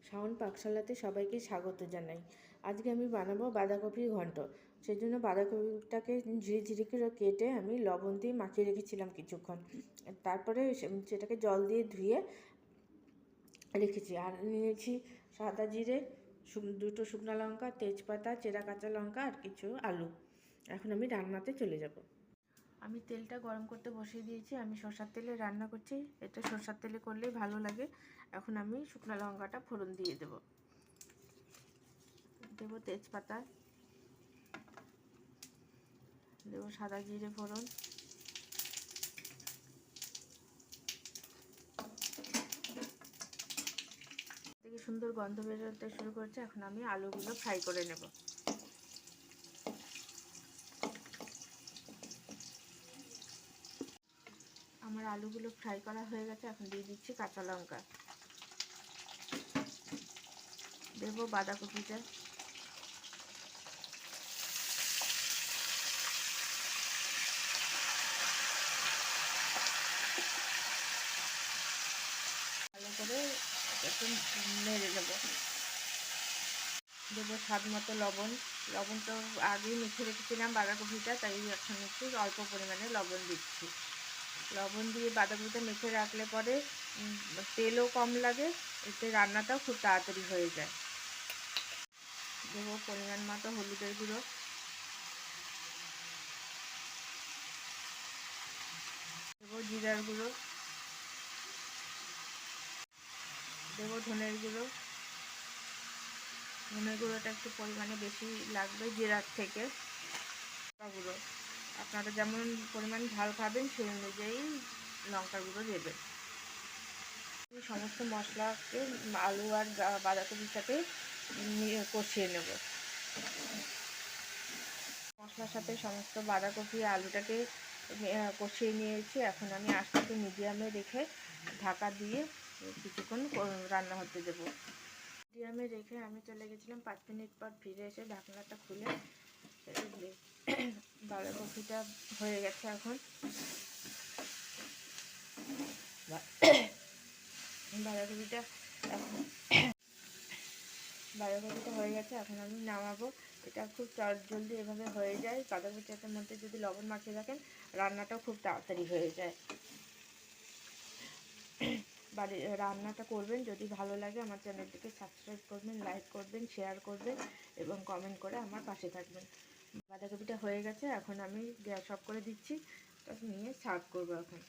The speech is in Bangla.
শাওন পাকশালাতে সবাইকে স্বাগত জানাই। আজকে আমি বানাবো বাঁধাকপির ঘন্ট। সেই জন্য বাঁধাকপিটাকে ঝিরি ঝিরি করে কেটে আমি লবণ দিয়ে মাখিয়ে রেখেছিলাম কিছুক্ষণ। তারপরে সেটাকে জল দিয়ে ধুয়ে রেখেছি। আর নিয়েছি সাদা জিরে, দুটো শুকনো লঙ্কা, তেজপাতা, চেরা কাঁচা লঙ্কা আর কিছু আলু। এখন আমি রান্নাতে চলে যাব। আমি তেলটা গরম করতে বসিয়ে দিয়েছি। আমি সরষের তেলে রান্না করছি। এটা সরষের তেলে করলেই ভালো লাগে। এখন আমি শুকনো লঙ্কাটা ফোড়ন দিয়ে দেব। দেব তেজপাতা, দেব সাদা জিরে ফোড়ন, থেকে সুন্দর গন্ধ বেরোতে শুরু করছে। এখন আমি আলুগুলো ফ্রাই করে নেব। আমার আলুগুলো ফ্রাই করা হয়ে গেছে। এখন দিয়ে দিচ্ছি কাঁচা লঙ্কা, দেব বাঁধাকপিটা, ভালো করে একটু নেড়ে নেব। দেবো স্বাদ মতো লবণ। লবণ তো আগেই মেখে রেখেছিলাম বাঁধাকপিটা, তাই এখন একটু অল্প পরিমাণে লবণ দিচ্ছি। লবণ দিয়ে বাঁধাকপিটা মেখে রাখলে পরে তেলও কম লাগে, এতে রান্নাটাও খুব তাড়াতাড়ি হয়ে যায়। দেবো পরিমাণ মতো হলুদের গুঁড়ো, দেবো জিরার গুঁড়ো, দেবো ধনের গুঁড়ো। ধনের গুঁড়োটা একটু পরিমাণে বেশি লাগবে জিরার থেকে। লঙ্কা গুঁড়ো, আপনারা যেমন পরিমাণ ঝাল খাবেন সেই অনুযায়ী লঙ্কার গুঁড়ো দেবেন। সমস্ত মশলাকে আলু আর বাঁধাকপির সাথে কষিয়ে নেব। মশলার সাথে সমস্ত বাঁধাকপি আলুটাকে কষিয়ে নিয়েছি। এখন আমি আস্তে মিডিয়ামে রেখে ঢাকা দিয়ে কিছুক্ষণ রান্না হতে দেবো। মিডিয়ামে রেখে আমি চলে গেছিলাম। 5 মিনিট পর ফিরে এসে ঢাকনাটা খুলে বাঁধাকপিটা হয়ে গেছে। এখন বাঁধাকপিটা হয়ে গেছে। এখন আমি নামাবো। এটা খুব জলদি এভাবে হয়ে যায়। বাঁধাকপিটার মধ্যে যদি লবণ মাখিয়ে রাখেন রান্নাটাও খুব তাড়াতাড়ি হয়ে যায়। রান্নাটা করবেন, যদি ভালো লাগে আমার চ্যানেলটিকে সাবস্ক্রাইব করবেন, লাইক করবেন, শেয়ার করবেন এবং কমেন্ট করে আমার পাশে থাকবেন। বাঁধাকপিটা হয়ে গেছে। এখন আমি গ্যাস অফ করে দিচ্ছি, নিয়ে সার্ভ করবো এখন।